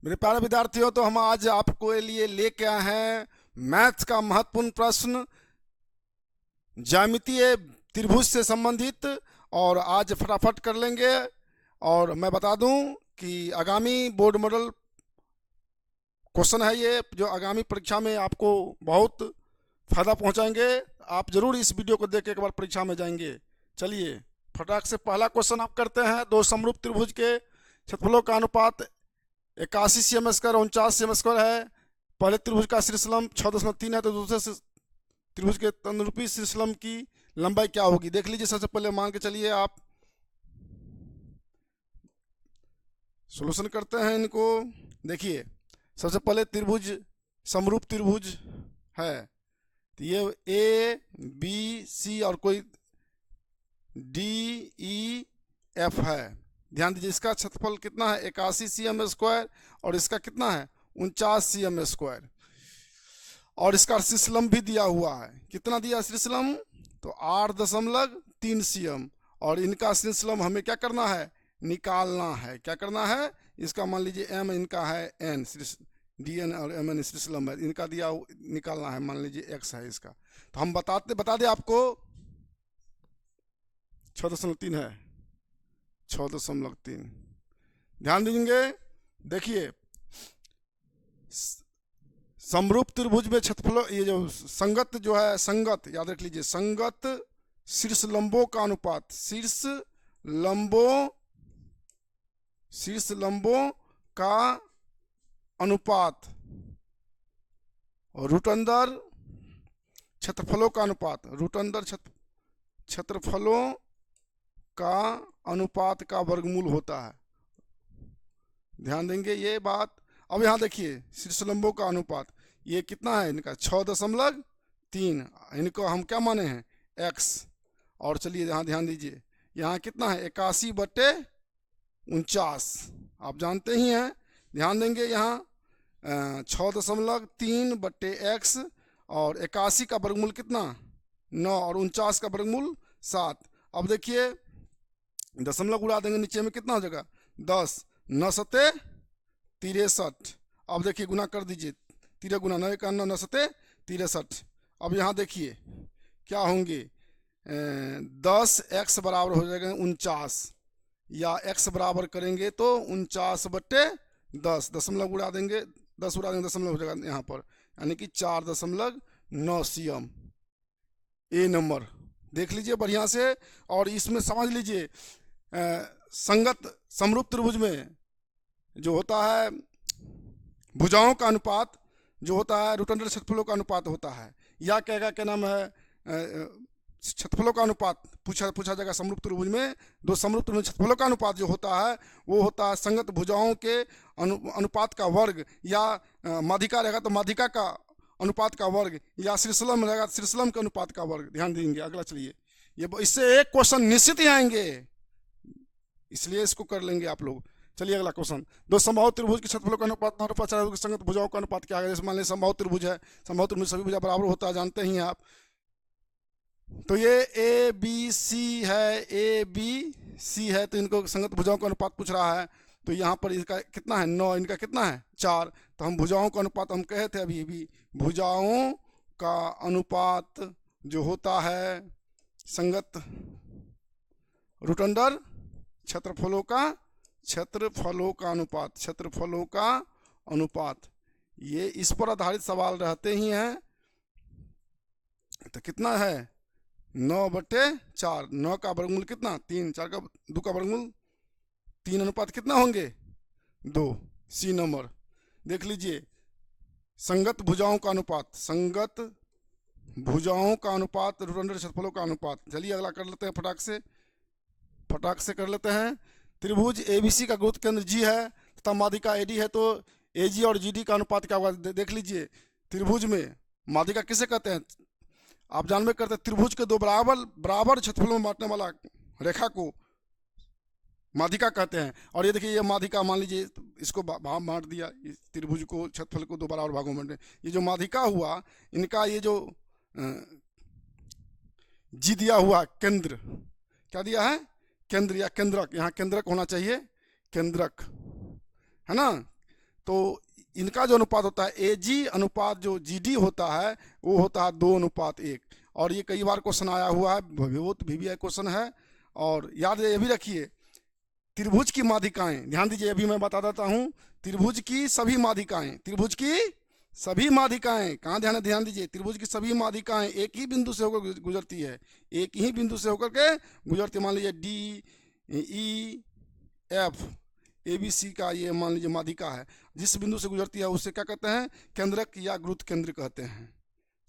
मेरे प्यारे विद्यार्थियों, तो हम आज आपको लिए लेके आए हैं मैथ्स का महत्वपूर्ण प्रश्न, ज्यामितीय त्रिभुज से संबंधित। और आज फटाफट कर लेंगे। और मैं बता दूं कि आगामी बोर्ड मॉडल क्वेश्चन है ये, जो आगामी परीक्षा में आपको बहुत फायदा पहुंचाएंगे। आप जरूर इस वीडियो को देख के एक बार परीक्षा में जाएंगे। चलिए फटाक से पहला क्वेश्चन आप करते हैं। दो समरूप त्रिभुज के क्षेत्रफलों का अनुपात 81 cm² 49 cm² है। पहले त्रिभुज का शीर्षलंब 6.3 है, तो दूसरे त्रिभुज के अनुरूपी शीर्षलंब की लंबाई क्या होगी? देख लीजिए। सबसे पहले मान के चलिए आप सॉल्यूशन करते हैं इनको। देखिए, सबसे पहले त्रिभुज समरूप त्रिभुज है, तो ये ए बी सी और कोई डी ई एफ है। ध्यान दीजिए, इसका क्षेत्रफल कितना है? 81 cm²। और इसका कितना है? 49 cm²। और इसका शीर्षलंब भी दिया हुआ है। कितना दिया शीर्षलंब? तो 8.3 cm। और इनका शीर्षलंब हमें क्या करना है? निकालना है। क्या करना है? इसका मान लीजिए m इनका है n, डी एन और एम एन शीर्षलंब है। इनका दिया निकालना है, मान लीजिए x है इसका। तो हम बता दें आपको 6.3 है, 6.3। ध्यान दीजिए। देखिए, समरूप त्रिभुज में क्षेत्रफल, ये जो संगत जो है, संगत याद रख लीजिए, संगत शीर्ष लंबों का अनुपात, शीर्ष लंबों का अनुपात, रूट अंदर क्षेत्रफलों का अनुपात, रूट अंदर क्षेत्रफलों का अनुपात का वर्गमूल होता है। ध्यान देंगे ये बात। अब यहाँ देखिए, शीर्ष लंबों का अनुपात ये कितना है? इनका 6.3। इनको हम क्या माने हैं? x। और चलिए यहाँ ध्यान दीजिए, यहाँ कितना है? 81/49। आप जानते ही हैं। ध्यान देंगे, यहाँ 6.3/x। और 81 का वर्गमूल कितना? 9। और 49 का वर्गमूल 7। अब देखिए, दशमलव उड़ा देंगे, नीचे में कितना हो जाएगा? 10। 9 सते 63। अब देखिए गुना कर दीजिए, 13 गुना 9 का 9, 9 सते 63। अब यहाँ देखिए क्या होंगे? 10x बराबर हो जाएगा 49, या x बराबर करेंगे तो 49/10। दशमलव उड़ा देंगे, 10 उड़ा देंगे, दशमलव हो जाएगा यहाँ पर, यानी कि 4.9 cm। ए नंबर देख लीजिए बढ़िया से। और इसमें समझ लीजिए, संगत समरूप त्रिभुज में जो होता है भुजाओं का अनुपात, जो होता है रूट अंडर क्षेत्रफलों का अनुपात होता है। या क्या नाम है? क्षेत्रफलों का अनुपात पूछा जाएगा। समरूप त्रिभुज में दो समरूप त्रिभुज क्षेत्रफलों का अनुपात जो होता है, वो होता है संगत भुजाओं के अनुपात का वर्ग, या माध्यिका रहेगा तो माध्यिका का अनुपात का वर्ग, या शीर्षलंब रहेगा तो शीर्षलंब के अनुपात का वर्ग। ध्यान देंगे। अगला चलिए, ये इससे एक क्वेश्चन निश्चित ही आएंगे, इसलिए इसको कर लेंगे आप लोग। चलिए अगला क्वेश्चन। दो समबाहु त्रिभुज के क्षेत्रफलों का अनुपात संगत भुजाओं का अनुपात क्या है? जैसे मान लीजिए समबाहु त्रिभुज है, समबाहु त्रिभुज सभी भुजा बराबर होता है, जानते ही हैं आप। तो ये ए बी सी है, ए बी सी है, तो इनको संगत भुजाओं का अनुपात पूछ रहा है। तो यहाँ पर इसका कितना है? 9। इनका कितना है? 4। तो हम भुजाओं का अनुपात हम कहे थे अभी भी, भुजाओं का अनुपात जो होता है संगत रूट अंडर क्षेत्रफलों का अनुपात, ये इस पर आधारित सवाल रहते ही हैं। तो कितना है? 9/4। 9 का वर्गमूल कितना? 3। 4 का 2 का वर्गमूल 3। अनुपात कितना होंगे? 2। सी नंबर देख लीजिए, संगत भुजाओं का अनुपात, संगत भुजाओं का अनुपात, रूट अंडर क्षेत्रफलों का अनुपात। चलिए अगला कर लेते हैं, फटाक से कर लेते हैं। त्रिभुज एबीसी का गुरुत्व केंद्र जी है तथा माध्यिका एडी है, तो एजी और जीडी का अनुपात क्या होगा? देख लीजिए, त्रिभुज में माध्यिका किसे कहते हैं? आप जानबे करते हैं, त्रिभुज के दो बराबर क्षेत्रफलों में बांटने वाला रेखा को माध्यिका कहते हैं। और ये देखिए, ये माध्यिका मान लीजिए इसको भाग बांट दिया, इस त्रिभुज को, क्षेत्रफल को दो बराबर भागों में। ये जो माध्यिका हुआ, इनका ये जो जी दिया हुआ केंद्र, क्या दिया है? केंद्र या केंद्रक। यहाँ केंद्रक होना चाहिए, केंद्रक है ना। तो इनका जो अनुपात होता है AG अनुपात जो GD होता है वो होता है 2:1। और ये कई बार क्वेश्चन आया हुआ है, बहुत VBI क्वेश्चन है। और याद ये भी रखिए, त्रिभुज की माध्यिकाएं, ध्यान दीजिए, अभी मैं बता देता हूँ। त्रिभुज की सभी माध्यिकाएं, त्रिभुज की सभी माध्यिकाएं, कहाँ ध्यान दीजिए, त्रिभुज की सभी माध्यिकाएं एक ही बिंदु से होकर गुजरती है, एक ही बिंदु से होकर के गुजरती। मान लीजिए DEF ABC का ये मान लीजिए माध्यिका है, जिस बिंदु से गुजरती है उससे क्या कहते हैं, केंद्रक या गुरुत्व केंद्र कहते हैं।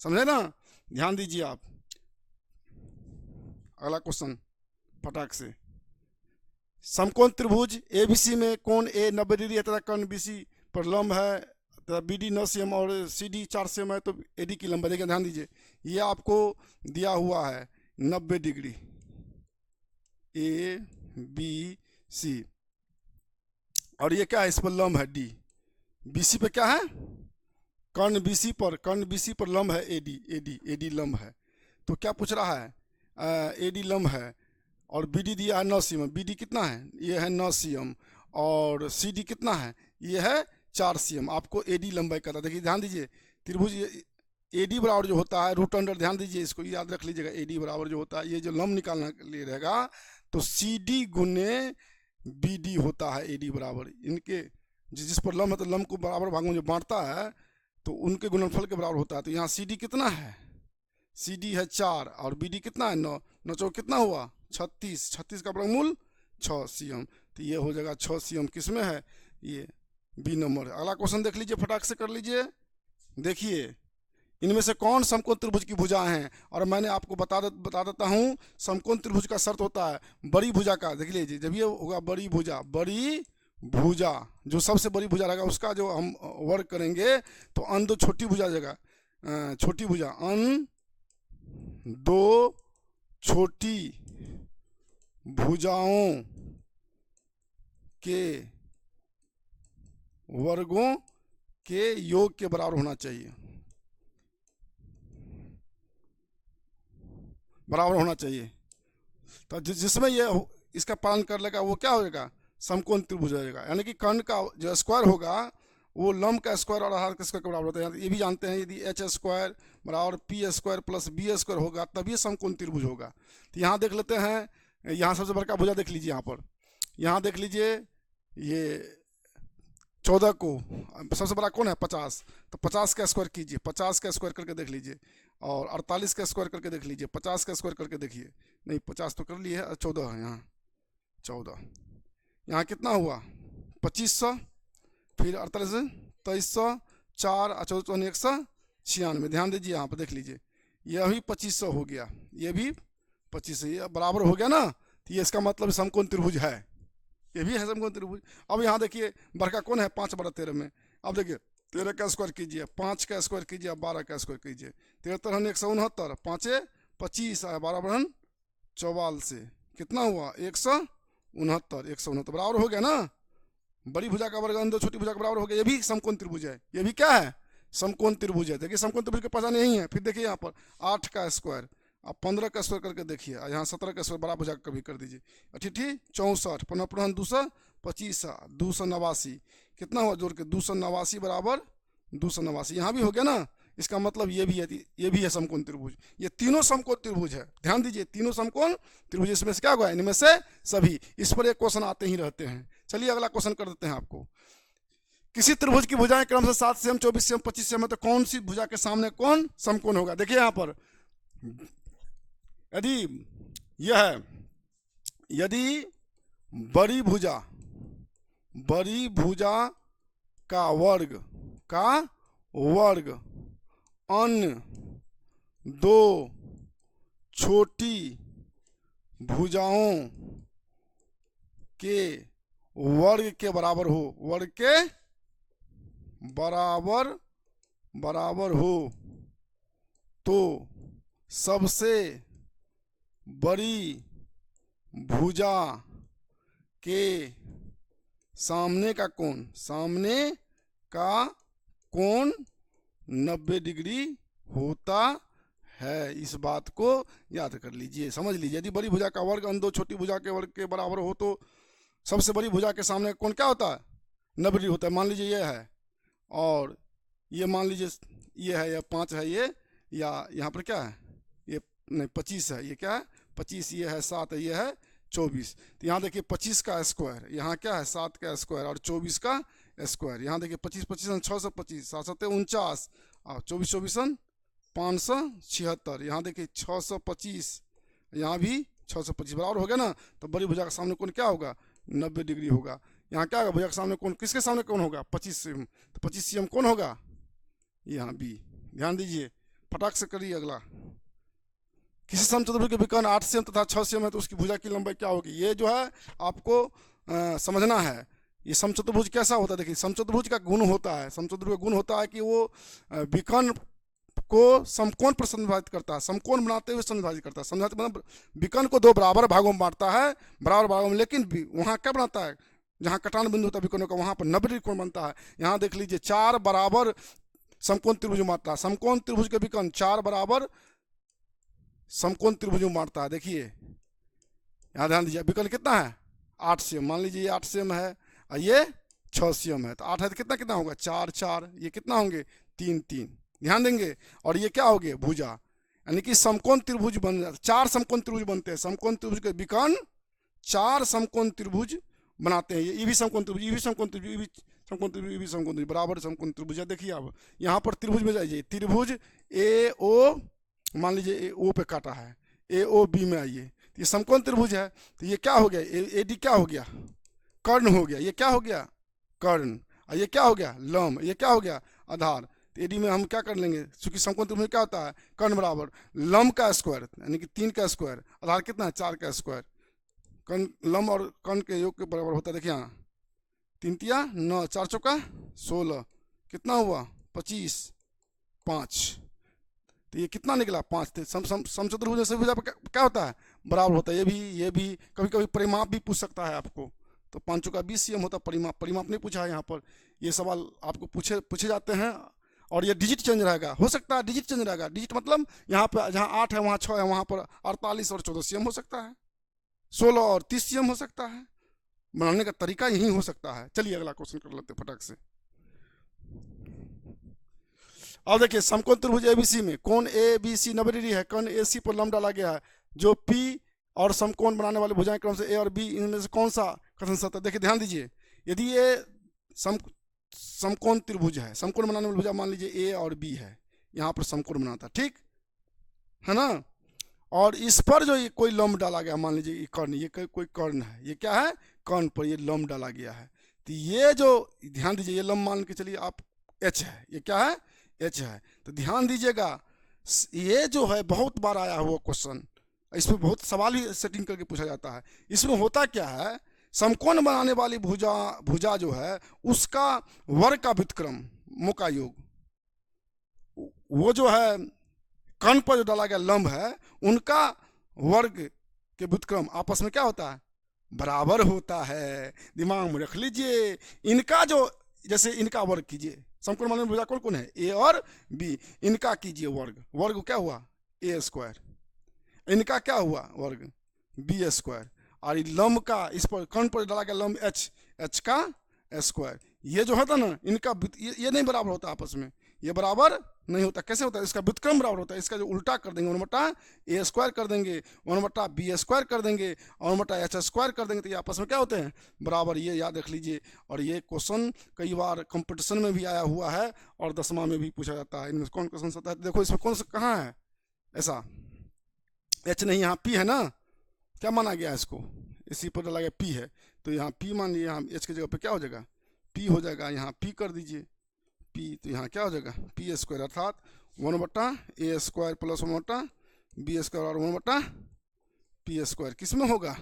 समझे ना, ध्यान दीजिए आप। अगला क्वेश्चन फटाक से, समकोण त्रिभुज ABC में कोण A 90 डिग्री है तथा कर्ण BC पर लंब है तथा BD 9 cm और CD 4 cm है, तो AD की लंबाई देखिए, ध्यान दीजिए, ये आपको दिया हुआ है 90 डिग्री ABC, और ये क्या है, इस पर लंब है D। BC पे क्या है, कर्ण BC पर लंब है AD लंब है। तो क्या पूछ रहा है, AD लंब है और BD दिया है 9 cm। BD कितना है, ये है 9 cm, और CD कितना है, ये है 4 cm। आपको AD लंबाई कहता है। देखिए ध्यान दीजिए, त्रिभुज AD बराबर जो होता है रूट अंडर, ध्यान दीजिए, इसको याद रख लीजिएगा। AD बराबर जो होता है, ये जो लंब निकालने के लिए रहेगा तो CD गुने BD होता है। AD बराबर इनके जिस पर लंब है तो लंब को बराबर भागों में जो बांटता है तो उनके गुणनफल के बराबर होता है। तो यहाँ CD कितना है, CD है 4 और BD कितना है 9, 9 चौक कितना हुआ 36, 36 का वर्गमूल 6 cm। तो ये हो जाएगा 6 cm, किस में है, ये B नंबर। अगला क्वेश्चन देख लीजिए, फटाक से कर लीजिए। देखिए इनमें से कौन समकोण त्रिभुज की भुजाएं हैं, और मैंने आपको बता देता हूँ, समकोण त्रिभुज का शर्त होता है बड़ी भुजा का। देख लीजिए, जब ये होगा बड़ी भुजा जो सबसे बड़ी भुजा रहेगा उसका जो हम वर्ग करेंगे तो अन दो छोटी भुजा जगह छोटी भुजा, अन दो छोटी भुजाओं के वर्गों के योग के बराबर होना चाहिए, बराबर होना चाहिए। तो जिसमें ये इसका पालन कर लेगा वो क्या होगा, समकोण त्रिभुज हो जाएगा। यानी कि कर्ण का जो स्क्वायर होगा वो लंब का स्क्वायर और आधार के स्क्वायर के बराबर होता है। ये भी जानते हैं, यदि H स्क्वायर बराबर P square plus B square होगा तभी समकोण त्रिभुज होगा। तो यहाँ देख लेते हैं, यहाँ सबसे बड़का भुजा देख लीजिए, यहाँ देख लीजिए, ये 14 को सबसे बड़ा कौन है 50, तो 50 का स्क्वायर कीजिए, 50 का स्क्वायर करके देख लीजिए, और 48 का स्क्वायर करके देख लीजिए, 50 का स्क्वायर करके देखिए, नहीं 50 तो कर लिए है, 14 है यहाँ, 14 यहाँ कितना हुआ 2500, फिर 48 2300, 4 14 196। ध्यान दीजिए यहाँ पर देख लीजिए, यह भी 2500 हो गया, ये भी 2500, ये बराबर हो गया ना। तो ये इसका मतलब समकोण त्रिभुज है, ये भी है समकोण त्रिभुज। अब यहाँ देखिए बड़का कौन है 5/13 में, अब देखिए 13 का स्क्वायर कीजिए, 5 का स्क्वायर कीजिए, 12 का स्क्वायर कीजिए, 13 169, 5 25 आया, 12 44, कितना हुआ 169 बराबर हो गया ना। बड़ी भुजा का वर्ग दो छोटी भुजा का बराबर हो गया, ये भी समकोण त्रिभुज है, ये भी क्या है समकोण त्रिभुज है। देखिए समकोण त्रिभुज के पहचान यही है। फिर देखिए यहाँ पर 8 का स्क्वायर, अब 15 का स्क्वायर करके देखिए, यहाँ 17 का स्क्वायर बड़ा भुजा का कभी कर दीजिए, अठी 64 पुनः 225 289, कितना हुआ जोड़ के 289 बराबर 289, यहाँ भी हो गया ना। इसका मतलब ये भी है समकोण त्रिभुज। ये तीनों समकोण त्रिभुज है, ध्यान दीजिए, तीनों समकोण त्रिभुज। इसमें से क्या होगा, इनमें से सभी। इस पर एक क्वेश्चन आते ही रहते हैं। चलिए अगला क्वेश्चन कर देते हैं आपको। किसी त्रिभुज की भुजाएं क्रमशः 7 cm 24 cm 25 cm है, तो कौन सी भुजा के सामने कौन समकोण होगा। देखिए यहाँ पर यदि बड़ी भुजा का वर्ग अन्य दो छोटी भुजाओं के वर्ग के बराबर हो, वर्ग के बराबर हो, तो सबसे बड़ी भुजा के सामने का कोण 90 डिग्री होता है। इस बात को याद कर लीजिए, समझ लीजिए। यदि बड़ी भुजा का वर्ग अन्य दो छोटी भुजा के वर्ग के बराबर हो तो सबसे बड़ी भुजा के सामने कोण क्या होता है 90 डिग्री होता है। मान लीजिए ये है और ये मान लीजिए ये है, या 5 है ये, या यहाँ पर क्या है ये, नहीं 25 है, ये क्या है 25, ये है 7 है, ये है 24। तो यहाँ देखिए 25 का स्क्वायर, यहाँ क्या है 7 का स्क्वायर और 24 का स्क्वायर। यहाँ देखिए 25 25 625, 7 7 49 और 24 24 576। यहाँ देखिए 625, यहाँ भी 625 बराबर हो गया ना। तो बड़ी भुजा के सामने कोण क्या होगा 90 डिग्री होगा। यहाँ क्या होगा भुजा के सामने कोण, किसके सामने कोण होगा 25 cm, तो 25 cm कौन होगा यहाँ बी। ध्यान दीजिए, फटाक से करिए अगला। किसी समचतुर्भुज के विकर्ण 8 cm तथा 6 cm है तो उसकी भुजा की लंबाई क्या होगी। ये जो है आपको समझना है। ये समचतुर्भुज कैसा होता है, देखिए समचतुर्भुज का गुण होता है, समचतुर्भुज का गुण होता है कि वो विकर्ण को समकोण पर संविभाजित करता है, समकोण बनाते हुए संविभाजित करता है। समझाते मतलब विकर्ण को दो बराबर भागों में बांटता है, बराबर भागों में, लेकिन वहाँ क्या बनाता है, जहाँ कटान बिंदु होता है विकर्णों का, वहाँ पर 90 डिग्री कोण बनता है। यहाँ देख लीजिए 4 बराबर समकोण त्रिभुज बांटता है, समकोण त्रिभुज के विकर्ण 4 बराबर समकोण त्रिभुज में बांटता है। देखिए यहाँ ध्यान दीजिए, विकर्ण कितना है 8 cm, मान लीजिए ये 8 cm है और ये 6 cm है, तो 8 है तो कितना कितना होगा 4 4, ये कितना होंगे 3 3। ध्यान देंगे, और ये क्या हो गया भुजा, यानी कि समकोण त्रिभुज बन जाता है। 4 समकोण त्रिभुज बनते हैं, समकोण त्रिभुज के विकर्ण 4 समकोण त्रिभुज बनाते हैं। ये भी समकोण त्रिभुज, ये भी समकोण त्रिभुज, ये भी समकोण त्रिभुज, ये भी समकोण त्रिभुज, बराबर समकोण त्रिभुज है। देखिए अब यहाँ पर त्रिभुज में जाइए, त्रिभुज ए ओ, मान लीजिए ए ओ पे काटा है, ए ओ बी में आइए, ये समकोण त्रिभुज है। तो ये क्या हो गया, ए डी क्या हो गया कर्ण हो गया, ये क्या हो गया कर्ण, और ये क्या हो गया लंब, ये क्या हो गया आधार। तो एडी में हम क्या कर लेंगे, चूंकि समकोण त्रिभुज में क्या होता है कर्ण बराबर लंब का स्क्वायर, यानी कि 3 का स्क्वायर, आधार कितना है 4 का स्क्वायर, कर्ण लंब और कर्ण के योग के बराबर होता है। देखिए यहाँ 3 तिया 9, 4 चौका 16, कितना हुआ 25 5, तो ये कितना निकला 5 थे। समचतुर्भुज से भुजा क्या होता है बराबर होता है। ये भी कभी कभी परिमाप भी पूछ सकता है आपको, तो 5 चौका 20 cm होता है परिमाप। परिमाप नहीं पूछा है यहाँ पर, ये सवाल आपको पूछे जाते हैं। और ये डिजिट चेंज रहेगा, हो सकता है डिजिट चेंज रहेगा। डिजिट मतलब यहाँ पे जहाँ 8 है वहाँ 6 है, वहाँ पर 48 और 14 cm हो सकता है, 16 और 30 cm हो सकता है। बनाने का तरीका यही हो सकता है। चलिए अगला क्वेश्चन कर लेते फटाक से। अब देखिए समकोण त्रिभुज एबीसी में कोण एबीसी 90 डिग्री है, कोण एसी पर लंब डाला गया है, जो पी और समकोण बनाने वाले भुजाएं क्रम से ए और बी, इनमें से कौन सा कथन सत्य है। देखिए ध्यान दीजिए, यदि ये समकोण त्रिभुज है, समकोण बनाने वाली भुजा मान लीजिए ए और बी है, यहाँ पर समकोण बनाता है, ठीक है ना। और इस पर जो ये कोई लंब डाला गया, मान लीजिए ये कर्ण, ये कोई कर्ण है, ये क्या है कर्ण पर ये लंब डाला गया है। तो ये जो ध्यान दीजिए, ये लंब मान के चलिए आप एच है, ये क्या है एच है। तो ध्यान दीजिएगा, ये जो है बहुत बार आया हुआ क्वेश्चन, इसमें बहुत सवाल भी सेटिंग करके पूछा जाता है। इसमें होता क्या है, समकोण बनाने वाली भुजा जो है उसका वर्ग का व्युत्क्रम मुका योग, वो जो है कर्ण पर जो डाला गया लंब है उनका वर्ग के व्युत्क्रम आपस में क्या होता है बराबर होता है। दिमाग में रख लीजिए, इनका जो जैसे इनका वर्ग कीजिए, समकोण बनाने वाली भुजा कौन कौन है ए और बी, इनका कीजिए वर्ग, वर्ग क्या हुआ ए स्क्वायर, इनका क्या हुआ वर्ग बी स्क्वायर, और लंब का इस पर कर्ण पर डाला गया लंब एच, एच का स्क्वायर। ये जो होता ना इनका ये नहीं बराबर होता आपस में, ये बराबर नहीं होता। कैसे होता है, इसका व्युत्क्रम बराबर होता है, इसका जो उल्टा कर देंगे 1/a स्क्वायर कर देंगे, 1/b स्क्वायर कर देंगे और 1/h स्क्वायर कर देंगे, तो ये आपस में क्या होते हैं बराबर। ये याद रख लीजिए। और ये क्वेश्चन कई बार कंपटीशन में भी आया हुआ है और 10वां में भी पूछा जाता है। इनमें कौन क्वेश्चन आता है, देखो इसमें कौन सा कहाँ है ऐसा, एच नहीं यहाँ पी है ना, क्या माना गया है इसको, इसी पर डाला गया पी है, तो यहाँ पी मान लीजिए, यहाँ एच की जगह पे क्या हो जाएगा पी हो जाएगा, यहाँ पी कर दीजिए पी, तो यहाँ क्या हो जाएगा पी स्क्वायर, अर्थात 1/a square plus 1/b square और 1/p स्क्वायर किस में होगा,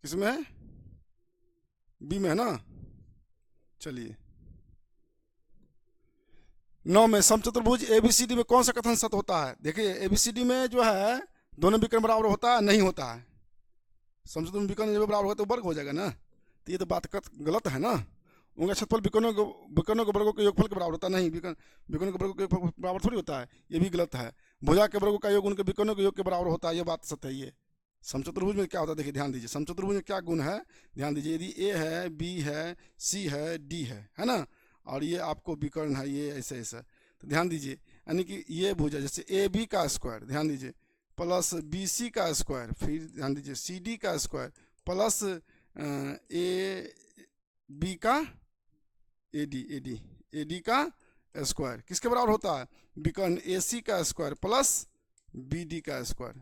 किसमें है बी में है ना। चलिए 9 में समचतुर्भुज एबीसीडी में कौन सा कथन सत्य होता है। देखिए एबीसीडी में जो है दोनों विकर्ण बराबर होता है, नहीं होता है। समचतुर्भुज विकर्ण जब बराबर होता है तो वर्ग हो जाएगा ना, तो ये तो बात गलत है ना। उनका क्षेत्रफल विकर्णों के वर्गों के योगफल के बराबर होता है, नहीं विकर्णों के वर्गों के योगफल के बराबर थोड़ी होता है, ये भी गलत है। भुजा के वर्गों का योग उनके विकर्णों के योग के बराबर होता है, ये बात सत्य है। ये समचतुर्भुज में क्या होता है, देखिए ध्यान दीजिए, समचतुर्भुज में क्या गुण है, ध्यान दीजिए, यदि ए है, बी है, सी है, डी है ना, और ये आपको विकर्ण है, ये ऐसे ऐसा, तो ध्यान दीजिए, यानी कि ये भुजा जैसे ए बी का स्क्वायर, ध्यान दीजिए, प्लस बी सी का स्क्वायर, फिर ध्यान दीजिए सी डी का स्क्वायर, प्लस ए बी का ए डी का स्क्वायर किसके बराबर होता है, विकर्ण ए सी का स्क्वायर प्लस बी डी का स्क्वायर,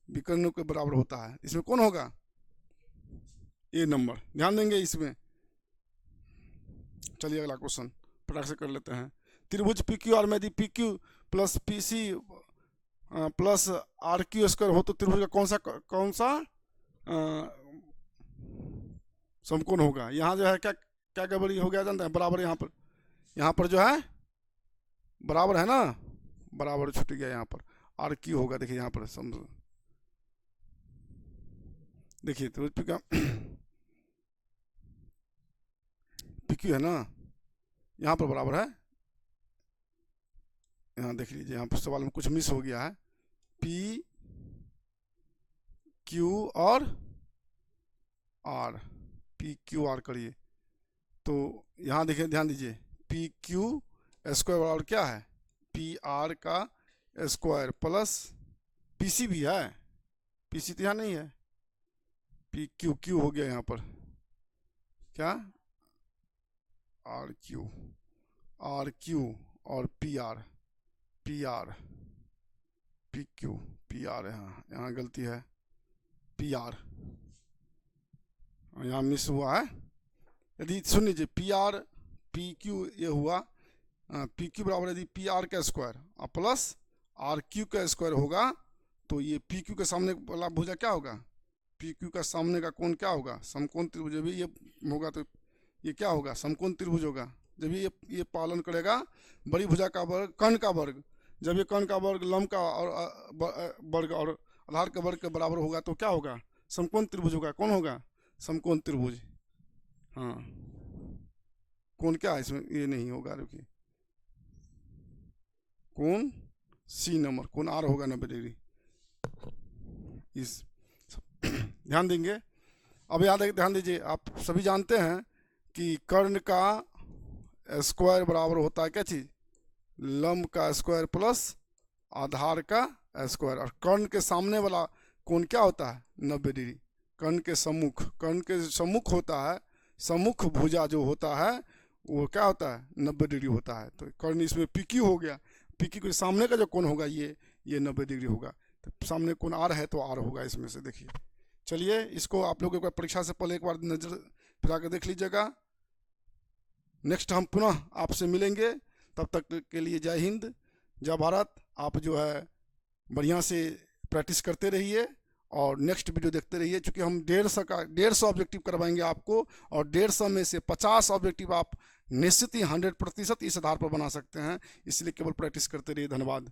विकर्णों के बराबर होता है। इसमें कौन होगा, ए नंबर, ध्यान देंगे इसमें। चलिए अगला क्वेश्चन फटाक से कर लेते हैं। त्रिभुज पी क्यू आर में यदि P Q plus P C plus R Q square हो तो त्रिभुज का कौन सा समकोण होगा। यहाँ जो है क्या क्या गड़बड़ी हो गया जानते हैं, बराबर यहाँ पर जो है बराबर है ना, बराबर छूट गया, यहाँ पर आर क्यू होगा, देखिए यहाँ पर समझो, देखिए त्रिभुज पी क्यू है ना, यहाँ पर बराबर है, यहाँ देख लीजिए, यहाँ पर सवाल में कुछ मिस हो गया है, पी क्यू और आर, पी क्यू आर करिए, तो यहाँ देखिए ध्यान दीजिए, पी क्यू स्क्वायर बराबर क्या है, पी आर का स्क्वायर प्लस पी सी भी है, पी सी तो यहाँ नहीं है, पी क्यू क्यू हो गया यहाँ पर क्या, आर क्यू और P R P Q P R, यहाँ गलती है, पी आर यहाँ मिस हुआ है। यदि सुन लीजिए पी आर पी क्यू ये हुआ, पी क्यू बराबर यदि पी आर का स्क्वायर और प्लस आर क्यू का स्क्वायर होगा, तो ये पी क्यू के सामने वाला भुजा क्या होगा, पी क्यू का सामने का कोण क्या होगा, समकोण त्रिभुज। जब ये होगा तो ये क्या होगा, समकोण त्रिभुज होगा। जब ये पालन करेगा बड़ी भुजा का वर्ग कर्ण का वर्ग, जब ये कर्ण का वर्ग लंब का और वर्ग और आधार के वर्ग के बराबर होगा तो क्या होगा, समकोण त्रिभुज होगा। कौन होगा, समकोण त्रिभुज। हाँ कोण क्या है इसमें, ये नहीं होगा, रुकिए, कोण सी नंबर, कोण आर होगा 90 डिग्री, इस ध्यान देंगे। अब याद है, ध्यान दीजिए, आप सभी जानते हैं कि कर्ण का स्क्वायर बराबर होता है क्या चीज, लंब का स्क्वायर प्लस आधार का स्क्वायर, और कर्ण के सामने वाला कोण क्या होता है 90 डिग्री। कर्ण के सम्मुख होता है, सम्मुख भुजा जो होता है वो क्या होता है 90 डिग्री होता है। तो कर्ण इसमें पीक्यू हो गया, पीक्यू के सामने का जो कोण होगा ये 90 डिग्री होगा, तो सामने कोण आर है तो आर होगा इसमें से। देखिए चलिए इसको आप लोगों को परीक्षा से पहले एक बार नजर फिरा कर देख लीजिएगा। नेक्स्ट हम पुनः आपसे मिलेंगे, तब तक के लिए जय हिंद जय भारत। आप जो है बढ़िया से प्रैक्टिस करते रहिए और नेक्स्ट वीडियो देखते रहिए, क्योंकि हम 150 ऑब्जेक्टिव करवाएंगे आपको, और 150 में से 50 ऑब्जेक्टिव आप निश्चित ही 100% इस आधार पर बना सकते हैं। इसलिए केवल प्रैक्टिस करते रहिए। धन्यवाद।